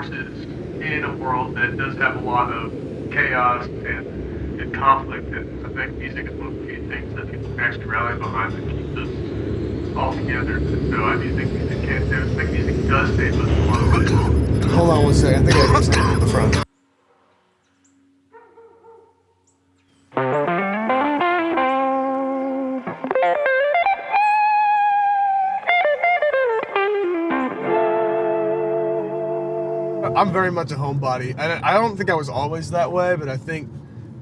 forces in a world that does have a lot of chaos and conflict. And I think music is one of the few things that people can actually rally behind that keeps us all together. And so I do think music can do. I think music does save us in a lot of ways. Hold on one second. I think I hear something at the front. I'm very much a homebody. I don't think I was always that way, but I think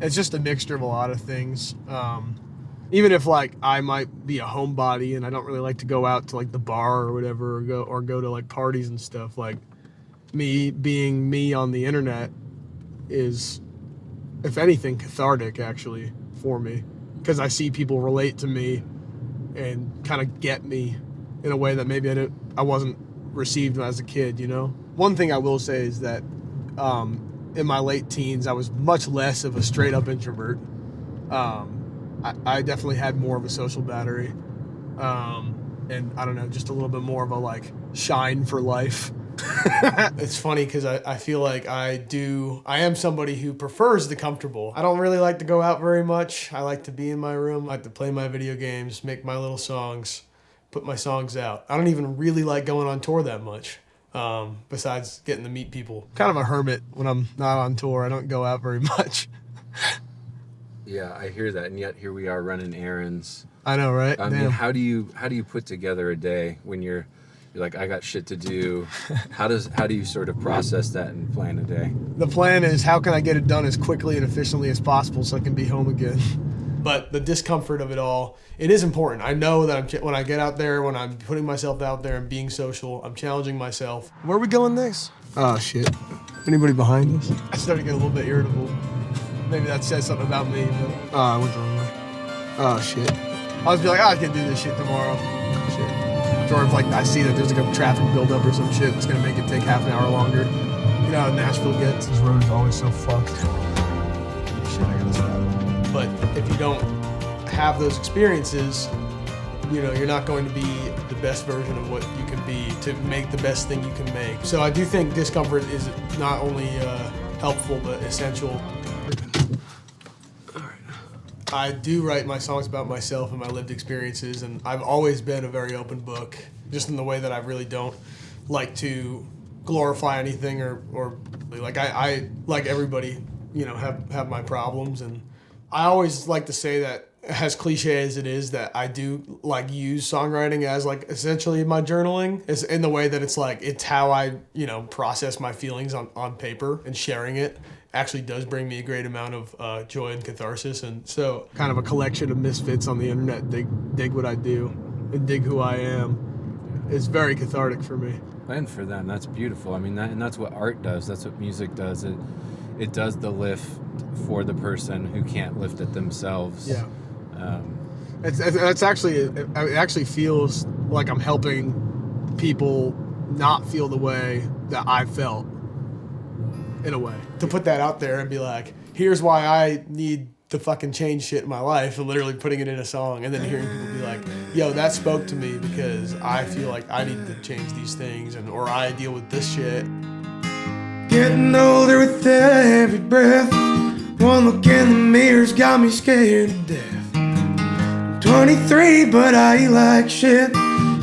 it's just a mixture of a lot of things. Even if like I might be a homebody and I don't really like to go out to like the bar or whatever, or go to like parties and stuff, like me being me on the internet is, if anything, cathartic actually for me, because I see people relate to me and kind of get me in a way that maybe I wasn't received as a kid, you know? One thing I will say is that in my late teens, I was much less of a straight up introvert. I definitely had more of a social battery. And I don't know, just a little bit more of a like shine for life. It's funny because I feel like I am somebody who prefers the comfortable. I don't really like to go out very much. I like to be in my room. I like to play my video games, make my little songs, put my songs out. I don't even really like going on tour that much. Besides getting to meet people. Kind of a hermit when I'm not on tour. I don't go out very much. Yeah, I hear that, and yet here we are running errands. I know, right? I mean, how do you put together a day when you're like, I got shit to do? How do you sort of process that and plan a day? The plan is, how can I get it done as quickly and efficiently as possible so I can be home again? But the discomfort of it all, it is important. I know that when I get out there, when I'm putting myself out there and being social, I'm challenging myself. Where are we going next? Oh, shit. Anybody behind us? I started to get a little bit irritable. Maybe that says something about me, but I went the wrong way. Oh, shit. I'll just be like, I can do this shit tomorrow. Shit. Or if like I see that there's like a traffic buildup or some shit that's gonna make it take half an hour longer. You know how Nashville gets? This road is always so fucked. Shit, I gotta stop. But if you don't have those experiences, you know, you're not going to be the best version of what you can be to make the best thing you can make. So I do think discomfort is not only helpful, but essential. All right. I do write my songs about myself and my lived experiences, and I've always been a very open book, just in the way that I really don't like to glorify anything or like I like everybody, you know, have my problems. And I always like to say that, as cliche as it is, that I do like use songwriting as like essentially my journaling. It's in the way that it's like, it's how I, you know, process my feelings on paper, and sharing it actually does bring me a great amount of joy and catharsis. And so kind of a collection of misfits on the internet dig what I do and dig who I am is very cathartic for me. And for them, that's beautiful. I mean, that's what art does. That's what music does. It does the lift for the person who can't lift it themselves. Yeah. It actually feels like I'm helping people not feel the way that I felt, in a way. To put that out there and be like, here's why I need to fucking change shit in my life, and literally putting it in a song, and then hearing people be like, yo, that spoke to me because I feel like I need to change these things, or I deal with this shit. Getting older with every breath. One look in the mirror's got me scared to death. I'm 23, but I eat like shit.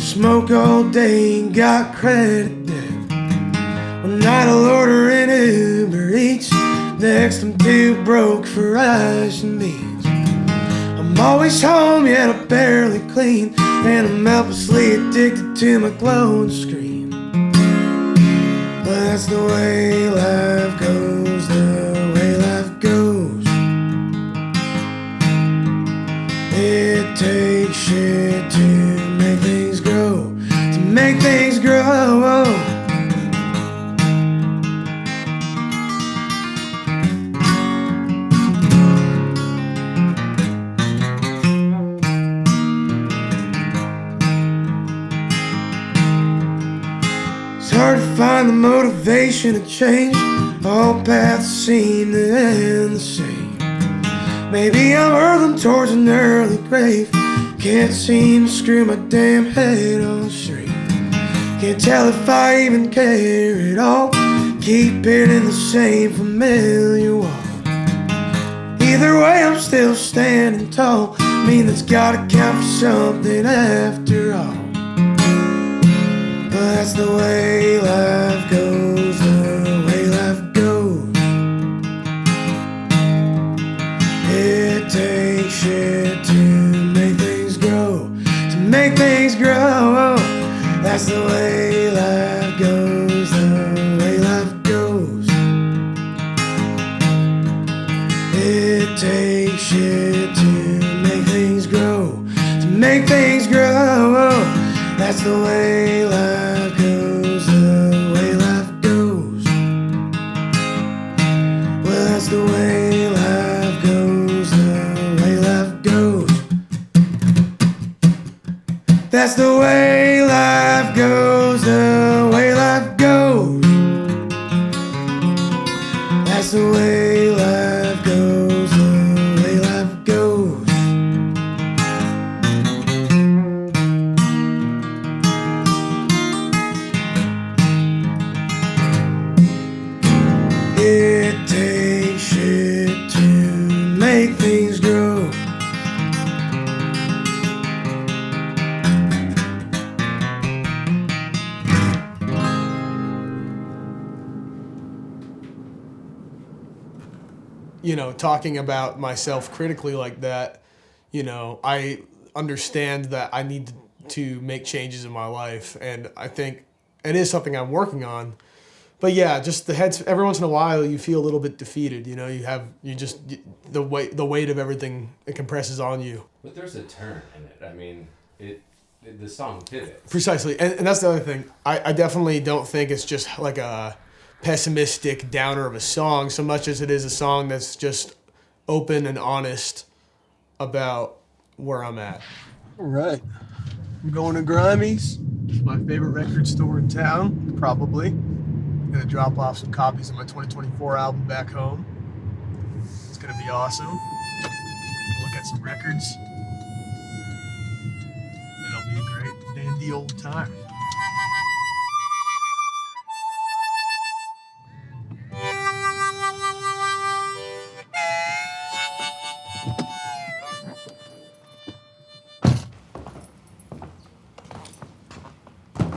Smoke all day, ain't got credit debt. One night I'll order an Uber Eats. Next I'm too broke for rice and beans. I'm always home, yet I barely clean, and I'm helplessly addicted to my glowing screen. But that's the way life goes, the way life goes. It takes shit to make things grow, to make things grow. It's hard to find the motivation to change. All paths seem to end the same. Maybe I'm hurtling towards an early grave. Can't seem to screw my damn head on straight. Can't tell if I even care at all. keep hitting the same familiar wall. Either way, I'm still standing tall. I mean, that's gotta count for something after all. But that's the way life goes, the way life goes. It takes shit to make things grow, to make things grow. That's the way life goes, the way life goes. It takes shit to make things grow, to make things grow. That's the way life goes, the way life goes. Well, that's the way life goes, the way life goes. That's the way life goes, the way life goes. That's the way life goes, the way life goes. It takes shit to make things grow. You know, talking about myself critically like that, you know, I understand that I need to make changes in my life, and I think it is something I'm working on. But yeah, just every once in a while you feel a little bit defeated. You know, the weight of everything, it compresses on you. But there's a turn in it. I mean, the song pivots. Precisely, and that's the other thing. I definitely don't think it's just like a pessimistic downer of a song so much as it is a song that's just open and honest about where I'm at. All right, I'm going to Grimey's. It's my favorite record store in town, probably. I'm gonna drop off some copies of my 2024 album back home. It's gonna be awesome. Look at some records. It'll be a great dandy old time.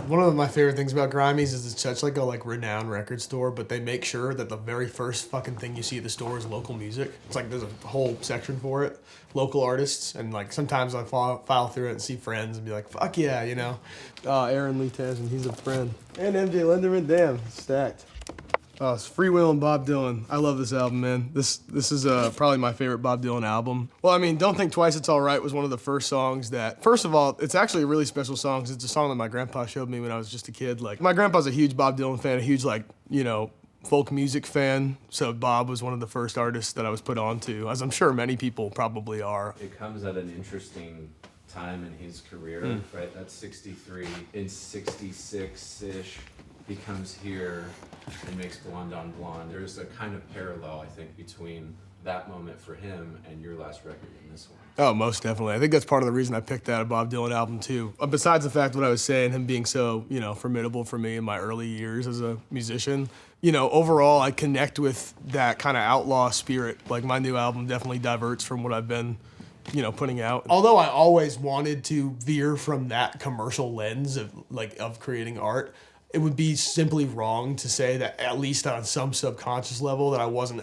One of my favorite things about Grimey's is it's such like a renowned record store, but they make sure that the very first fucking thing you see at the store is local music. It's like there's a whole section for it, local artists, and like sometimes I file through it and see friends and be like, fuck yeah, you know. Aaron Lee Tasman, he's a friend. And MJ Lenderman, damn, stacked. It's Freewheelin' Bob Dylan. I love this album, man. This is probably my favorite Bob Dylan album. Well, I mean, Don't Think Twice, It's All Right was one of the first songs that, first of all, it's actually a really special song because it's a song that my grandpa showed me when I was just a kid. Like, my grandpa's a huge Bob Dylan fan, a huge, folk music fan. So Bob was one of the first artists that I was put on to, as I'm sure many people probably are. It comes at an interesting time in his career, right? That's 63. In 66-ish, he comes here and makes Blonde on Blonde. There's a kind of parallel, I think, between that moment for him and your last record in this one. Oh, most definitely. I think that's part of the reason I picked that Bob Dylan album, too. Besides the fact what I was saying, him being so, formidable for me in my early years as a musician, overall, I connect with that kind of outlaw spirit. Like, my new album definitely diverts from what I've been putting out. Although I always wanted to veer from that commercial lens of creating art, it would be simply wrong to say that at least on some subconscious level that I wasn't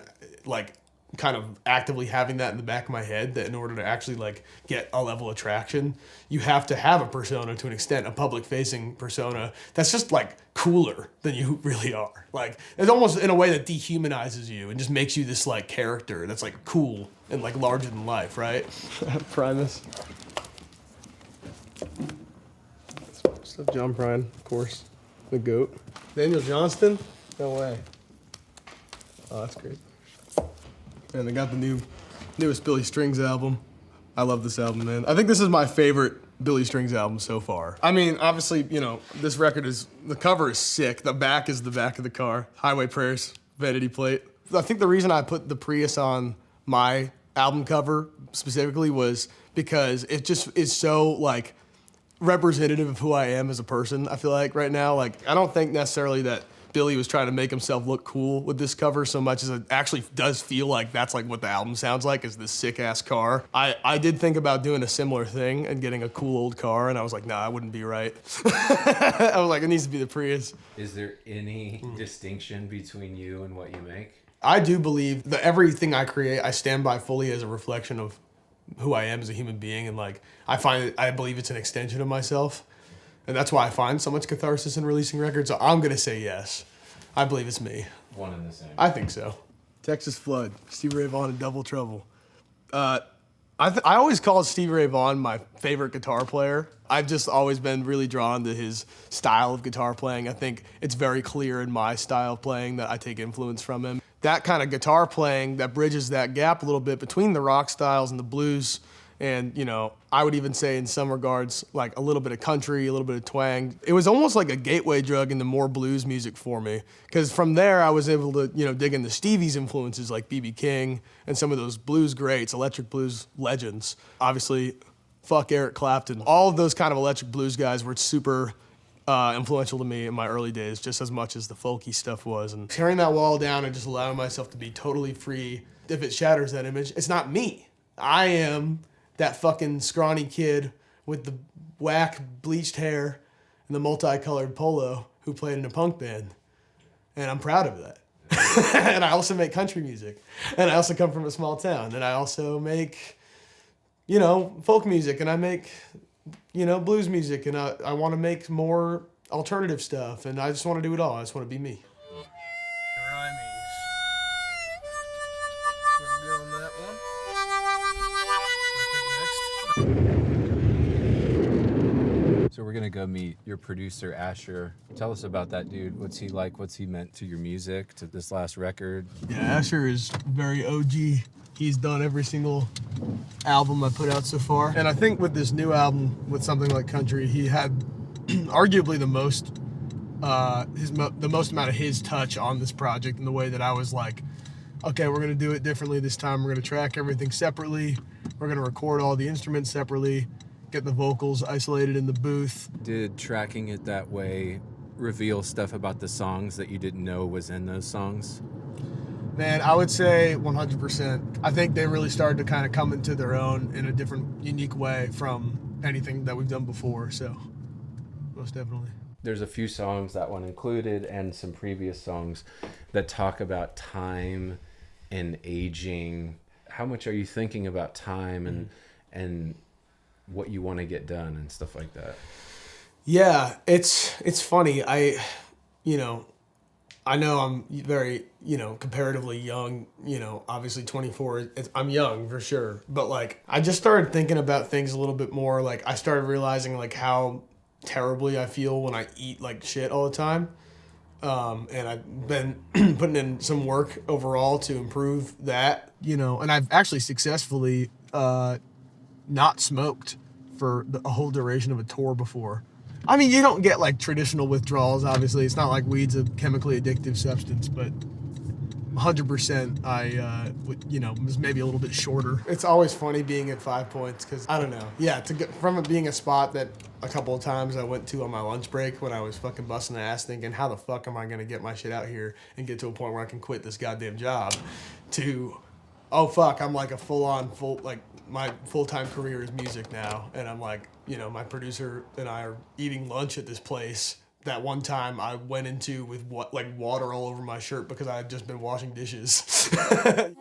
kind of actively having that in the back of my head, that in order to actually get a level of traction, you have to have a persona to an extent, a public facing persona that's just cooler than you really are. It's almost in a way that dehumanizes you and just makes you this character that's cool and larger than life, right? Primus. Stuff John Prine, of course. The GOAT. Daniel Johnston? No way. Oh, that's great. And they got the newest Billy Strings album. I love this album, man. I think this is my favorite Billy Strings album so far. I mean, obviously, this record the cover is sick. The back is the back of the car. Highway Prayers, vanity plate. I think the reason I put the Prius on my album cover specifically was because it just is so, representative of who I am as a person, I feel like, right now. I don't think necessarily that Billy was trying to make himself look cool with this cover so much as it actually does feel like that's like what the album sounds like, is this sick ass car. I did think about doing a similar thing and getting a cool old car, and I was like, nah, that wouldn't be right. I was like, it needs to be the Prius. Is there any distinction between you and what you make? I do believe that everything I create, I stand by fully as a reflection of who I am as a human being, and like I believe it's an extension of myself, and that's why I find so much catharsis in releasing records. So I'm gonna say yes. I believe it's me. One and the same. I think so. Texas Flood, Stevie Ray Vaughan, and Double Trouble. I always called Stevie Ray Vaughan my favorite guitar player. I've just always been really drawn to his style of guitar playing. I think it's very clear in my style of playing that I take influence from him. That kind of guitar playing that bridges that gap a little bit between the rock styles and the blues, and, you know, I would even say in some regards, like a little bit of country, a little bit of twang. It was almost like a gateway drug into more blues music for me, because from there I was able to, you know, dig into Stevie's influences like B.B. King and some of those blues greats, electric blues legends. Obviously, fuck Eric Clapton. All of those kind of electric blues guys were super influential to me in my early days, just as much as the folky stuff was. And tearing that wall down and just allowing myself to be totally free. If it shatters that image, it's not me. I am that fucking scrawny kid with the whack bleached hair and the multicolored polo who played in a punk band. And I'm proud of that. And I also make country music. And I also come from a small town. And I also make, you know, folk music. And I make, you know, blues music, and I want to make more alternative stuff, and I just want to do it all. I just want to be me. So we're gonna go meet your producer, Asher. Tell us about that dude. What's he like? What's he meant to your music, to this last record? Yeah, Asher is very OG. He's done every single album I put out so far. And I think with this new album, with something like Country, he had arguably the most amount of his touch on this project, in the way that I was like, okay, we're gonna do it differently this time. We're gonna track everything separately. We're gonna record all the instruments separately, get the vocals isolated in the booth. Did tracking it that way reveal stuff about the songs that you didn't know was in those songs? Man, I would say 100%. I think they really started to kind of come into their own in a different, unique way from anything that we've done before, so most definitely. There's a few songs, that one included, and some previous songs that talk about time and aging. How much are you thinking about time and what you want to get done and stuff like that? Yeah, it's funny. I know I'm very, comparatively young, obviously 24, I'm young for sure. But like, I just started thinking about things a little bit more. Like, I started realizing like how terribly I feel when I eat like shit all the time. And I've been putting in some work overall to improve that, and I've actually successfully not smoked for a whole duration of a tour before. I mean, you don't get like traditional withdrawals, obviously. It's not like weed's a chemically addictive substance, but 100% I was maybe a little bit shorter. It's always funny being at 5 Points, because I don't know. Yeah, to get from it being a spot that a couple of times I went to on my lunch break when I was fucking busting ass thinking, how the fuck am I going to get my shit out here and get to a point where I can quit this goddamn job, to, oh fuck, I'm like my full-time career is music now, and I'm like, my producer and I are eating lunch at this place that one time I went into with water all over my shirt because I had just been washing dishes. Well,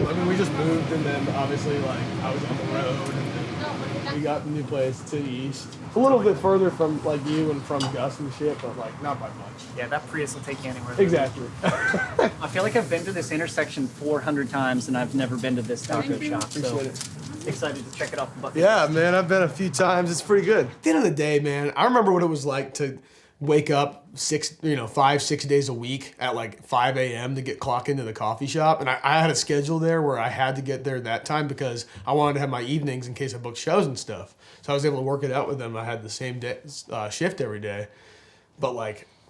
I mean, we just moved, and then obviously I was on the road, and then we got the new place to the east. A little bit further from you and from Gus and shit, but not by much. Yeah, that Prius will take you anywhere. Exactly. I feel like I've been to this intersection 400 times, and I've never been to this taco shop. So excited to check it off the bucket. Yeah, man, I've been a few times. It's pretty good. At the end of the day, man, I remember what it was like to wake up 5-6 days a week at 5 a.m. to clock into the coffee shop. And I had a schedule there where I had to get there that time because I wanted to have my evenings in case I booked shows and stuff. So I was able to work it out with them. I had the same day, shift every day. But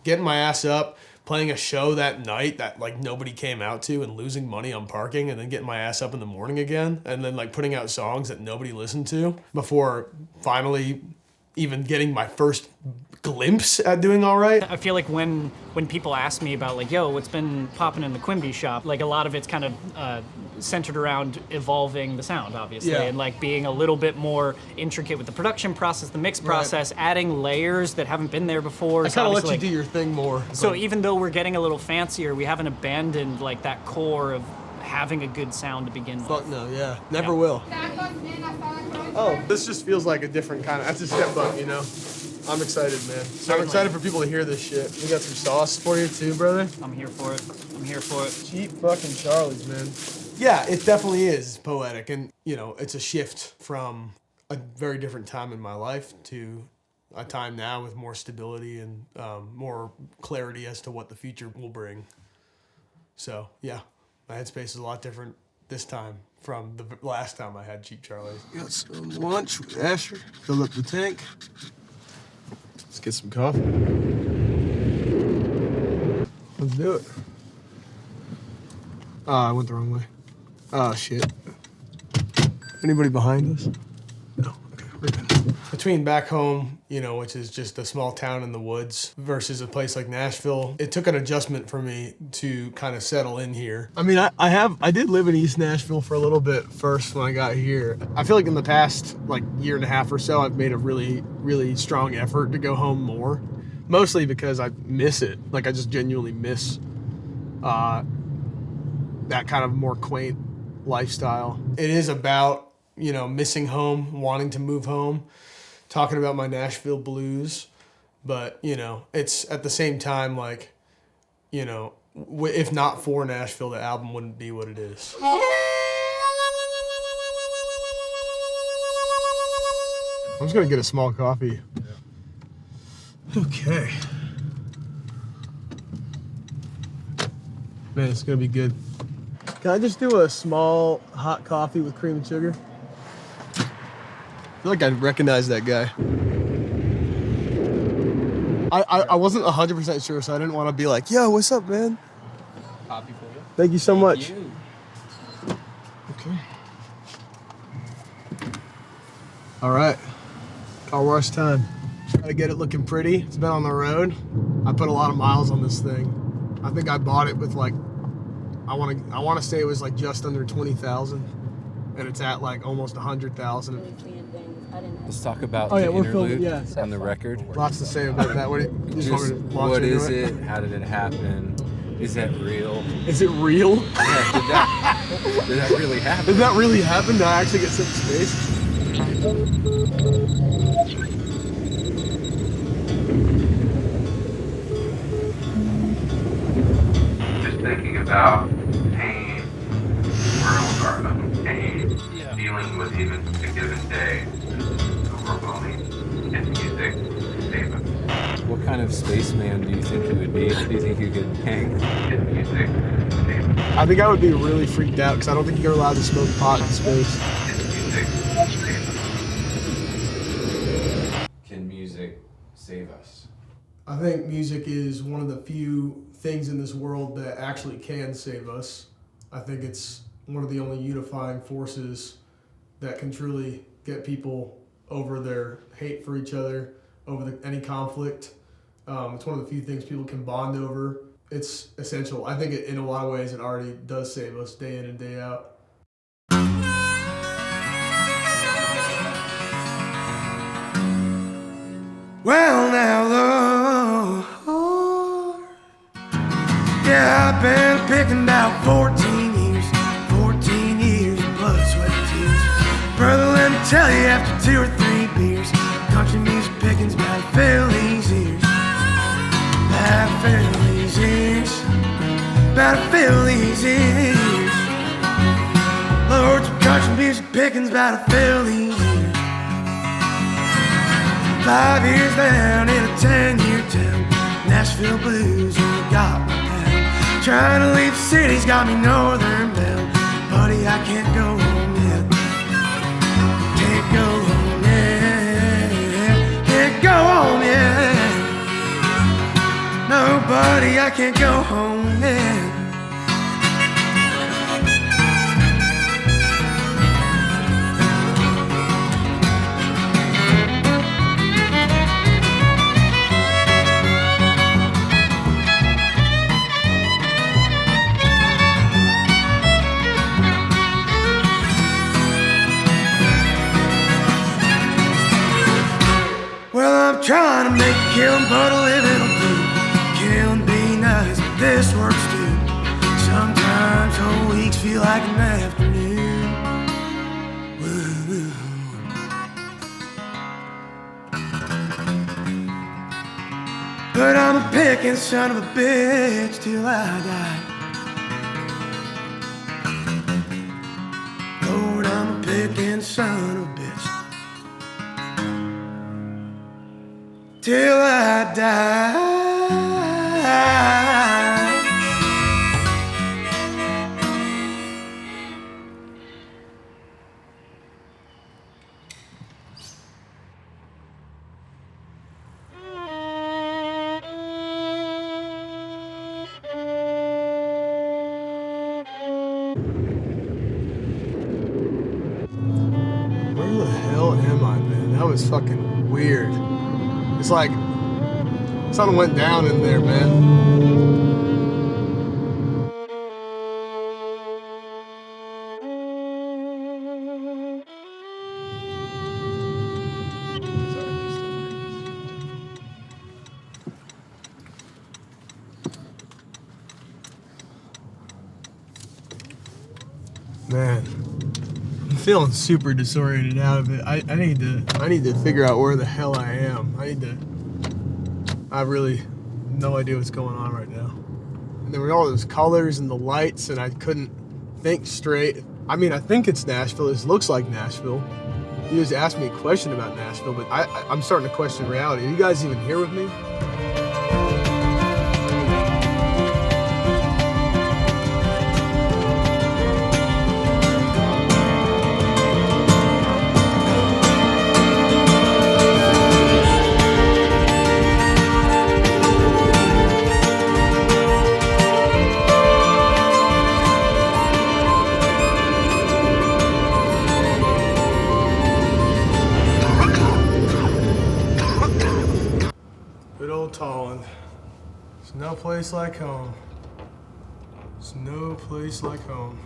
getting my ass up, playing a show that night that like nobody came out to and losing money on parking, and then getting my ass up in the morning again, and then like putting out songs that nobody listened to before finally even getting my first glimpse at doing all right. I feel like when people ask me about like, yo, what's been popping in the Quimby shop, like a lot of it's kind of centered around evolving the sound, obviously, and like being a little bit more intricate with the production process, the mix process, adding layers that haven't been there before. I kind of let you do your thing more. So even though we're getting a little fancier, we haven't abandoned like that core of having a good sound to begin with. Fuck no, never will. Oh, this just feels like a different kind of, that's a step up, you know? I'm excited, man. So I'm excited for people to hear this shit. We got some sauce for you too, brother. I'm here for it. Cheap fucking Charlie's, man. Yeah, it definitely is poetic, and you know, it's a shift from a very different time in my life to a time now with more stability and more clarity as to what the future will bring. So yeah, my headspace is a lot different this time from the last time I had Cheap Charlie's. Got some lunch with Asher, filled up the tank. Let's get some coffee. Let's do it. Oh, I went the wrong way. Oh, shit. Anybody behind us? No. Okay, we're good. Between back home, you know, which is just a small town in the woods, versus a place like Nashville, it took an adjustment for me to kind of settle in here. I mean, I did live in East Nashville for a little bit first when I got here. I feel like in the past, like, year and a half or so, I've made a really, really strong effort to go home more. Mostly because I miss it. Like, I just genuinely miss that kind of more quaint lifestyle. It is about, you know, missing home, wanting to move home, talking about my Nashville blues, but, you know, it's at the same time, like, you know, if not for Nashville, the album wouldn't be what it is. I'm just gonna get a small coffee. Okay. Man, it's gonna be good. Can I just do a small hot coffee with cream and sugar? I feel like I recognize that guy. I wasn't 100% sure, so I didn't want to be like, yo, what's up, man? Coffee for you. Thank you so much. You. Okay. All right. Car wash time. Gotta get it looking pretty. It's been on the road. I put a lot of miles on this thing. I think I bought it with like, I want to say it was like just under 20,000, and it's at like almost 100,000. Let's talk about Oh, yeah, the we're filming, interlude on the record. Lots to say about that. What, you just want me to launch What into is it? How did it happen? Is that real? Is it real? Yeah, did that really happen? Did that really happen? Did I actually get sent to space? Just thinking about pain, pain, dealing with even a given day, overwhelming, and music save us. What kind of spaceman do you think you would be? Do you think you could hang? And music save us. I think I would be really freaked out because I don't think you're allowed to smoke pot in space. And music save us. Can music save us? I think music is one of the few things in this world that actually can save us. I think it's one of the only unifying forces that can truly get people over their hate for each other, over any conflict. It's one of the few things people can bond over. It's essential. I think in a lot of ways it already does save us day in and day out. Well, now, Lord, yeah, I've been picking out 14 years of blood, sweat, and tears. Brother, let me tell you, after 2 or 3 beers, country music picking's about to fill these ears. About to fill these ears. About to fill these ears. Lord, some country music picking's about to fill these ears. 5 years down in a 10-year town, Nashville blues really got me down. Trying to leave the city's got me northern bound. Buddy, I can't go home yet. Can't go home yet. Can't go home yet. Nobody, I can't go home then. Well, I'm trying to make a killing, but a living will do. Killing be nice, but this works too. Sometimes whole weeks feel like an afternoon. Woo-hoo. But I'm a picking son of a bitch till I die. Lord, I'm a picking son of a bitch till I die. Where the hell am I, man? That was fucking weird. It's like something went down in there, man. Man, I'm feeling super disoriented out of it. I need to figure out where the hell I am. I really no idea what's going on right now. And there were all those colors and the lights, and I couldn't think straight. I mean, I think it's Nashville. This looks like Nashville. You just asked me a question about Nashville, but I'm starting to question reality. Are you guys even here with me? Good old Tolland. There's no place like home. There's no place like home.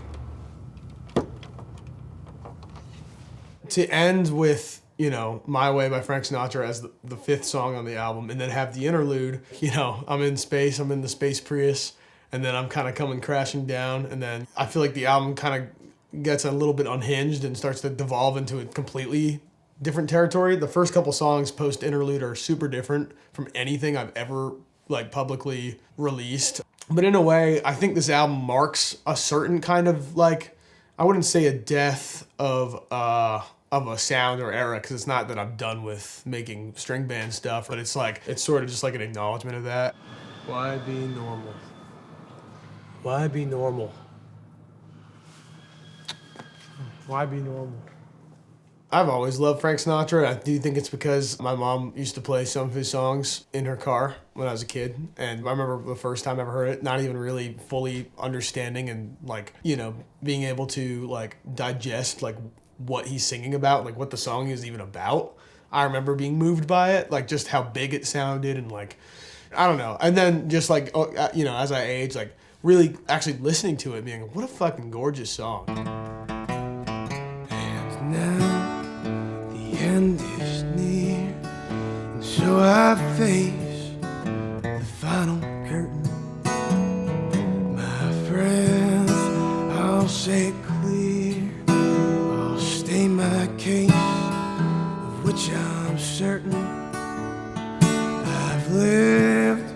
To end with, My Way by Frank Sinatra as the fifth song on the album, and then have the interlude, I'm in space, I'm in the space Prius, and then I'm kind of coming crashing down, and then I feel like the album kind of gets a little bit unhinged and starts to devolve into a completely different territory. The first couple songs post interlude are super different from anything I've ever publicly released. But in a way, I think this album marks a certain kind of I wouldn't say a death of a sound or era, because it's not that I'm done with making string band stuff, but it's sort of just like an acknowledgement of that. Why be normal? Why be normal? Why be normal? I've always loved Frank Sinatra. I do think it's because my mom used to play some of his songs in her car when I was a kid. And I remember the first time I ever heard it, not even really fully understanding and being able to digest what he's singing about, what the song is even about. I remember being moved by it, just how big it sounded and I don't know. And then just as I age, really actually listening to it, being what a fucking gorgeous song. And now the end is near, and so I face the final curtain. My friends, I'll say clear, I'll state my case, of which I'm certain. I've lived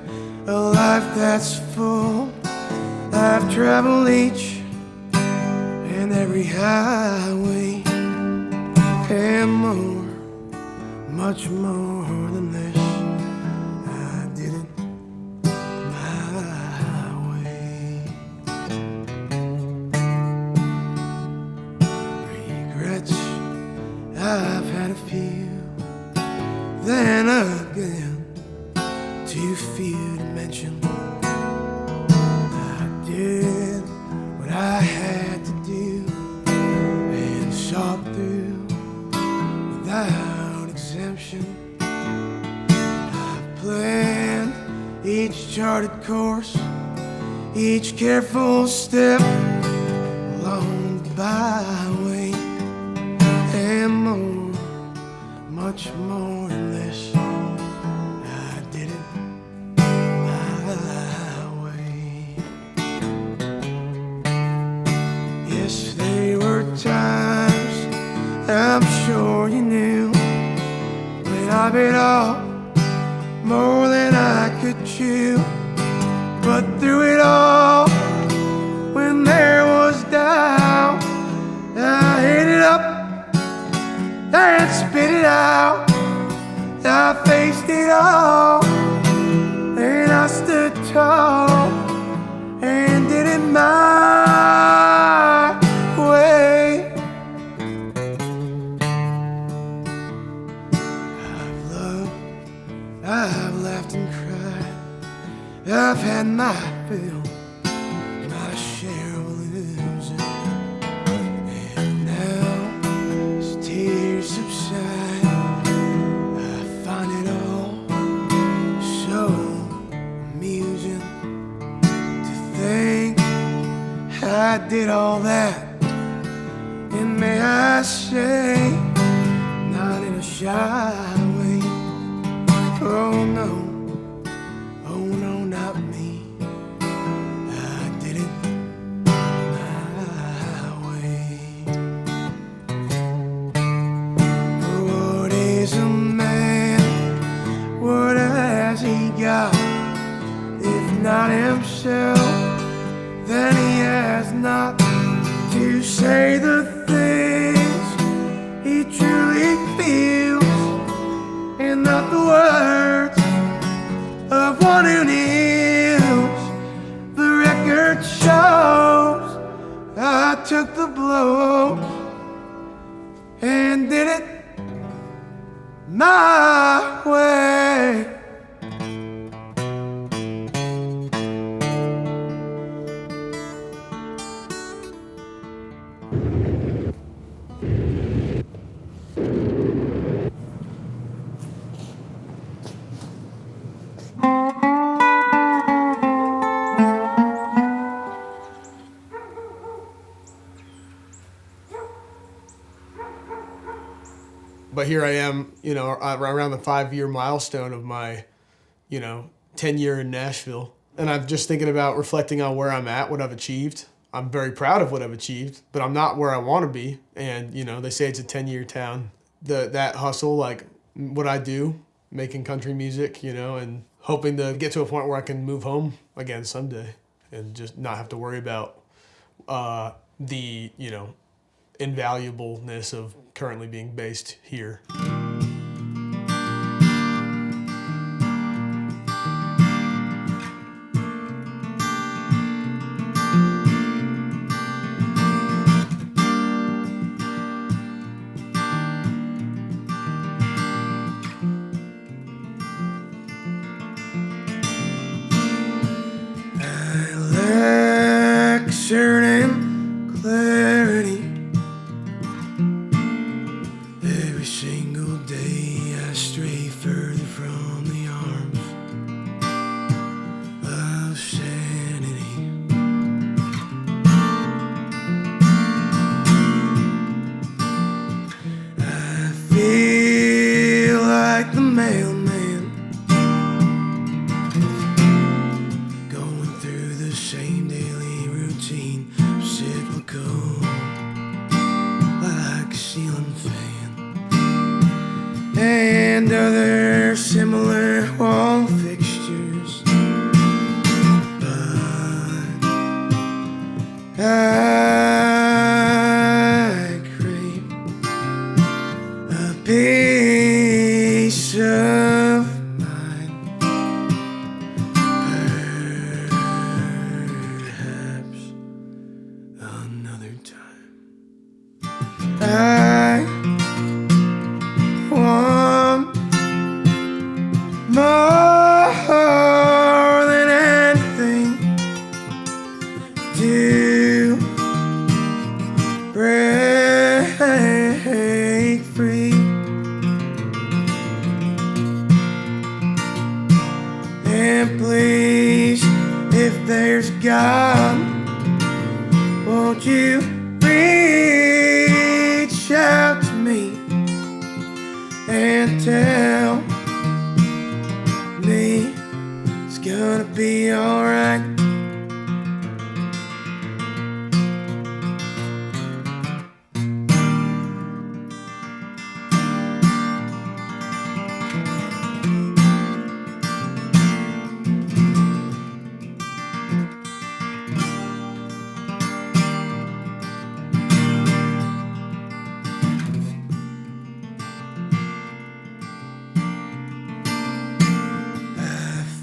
a life that's full. I've traveled each and every highway, and more, much more than this. I did it my way. Regrets, I've had a few. Then again, to feel two-dimension. I did what I had to do and saw through without exemption. I planned each charted course, each careful step along the byway, and more, much more than this. I did it my way. Yes, there were times I'm sure you knew when I bit off more than I could chew. But through it all, when there was doubt, I ate it up and spit it out. I faced it all, and I stood tall and did it my way. I've loved, I've laughed and cried, I've had my fill, my share of losing, and now as tears subside, I find it all so amusing to think I did all that, and may I say, not in a shy way. Oh no. Oh no, not me. I did it my way. For what is a man? What has he got? If not himself, then he has not to say the things he truly feels, and not the words of one who kneels. The record shows I took the blow and did it my way. But here I am, you know, around the 5-year milestone of my, 10-year in Nashville. And I'm just thinking about reflecting on where I'm at, what I've achieved. I'm very proud of what I've achieved, but I'm not where I want to be. And, they say it's a 10-year town. That hustle, like what I do, making country music, and hoping to get to a point where I can move home again someday and just not have to worry about the, invaluableness of currently being based here. I lectured in clarity. Every single day I stray further from the arms of sanity. I feel like the mailman going through the same daily routine, cyclical like a ceiling fan and other similar wall fixtures. But I crave a peace of mind, perhaps another time. I want And please, if there's God, won't you reach out to me and tell me it's gonna be alright.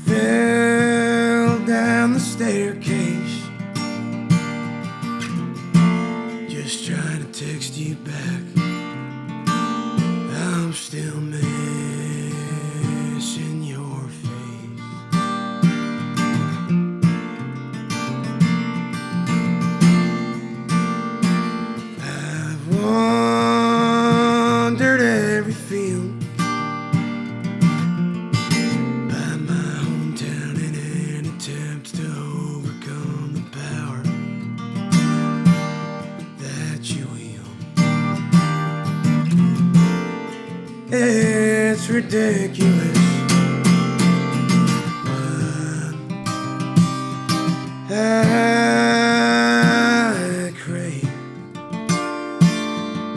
Fell down the staircase, just trying to text you back. I'm still missing your face. I've wandered every field to overcome the power that you wield. It's ridiculous, but I crave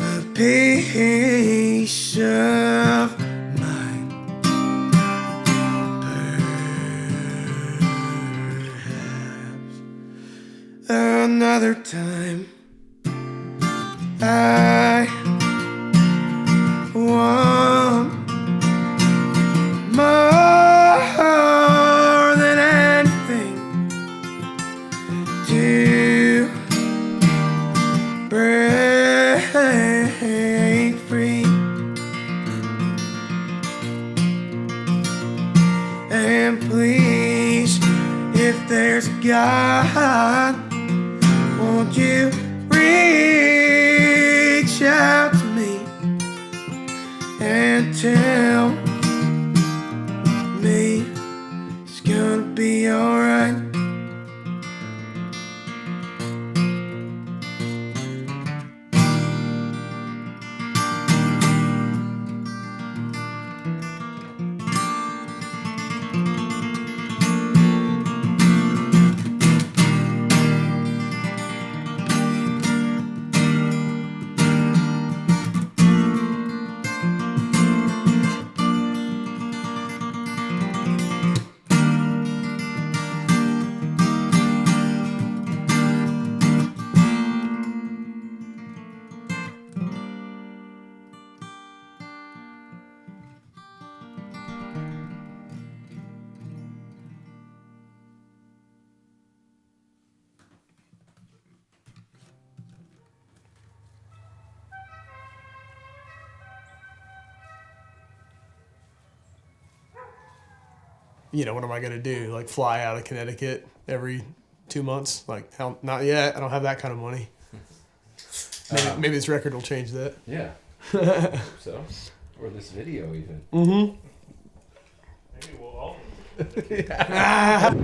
a piece of mind. Another time I want more than anything to break free. And please, if there's a God, won't you reach out to me and tell me it's gonna be alright? You know, what am I going to do? Like fly out of Connecticut every 2 months? Like, hell, not yet. I don't have that kind of money. Maybe this record will change that. Yeah. I hope so. Or this video even. Mm-hmm. Maybe we'll all. Yeah.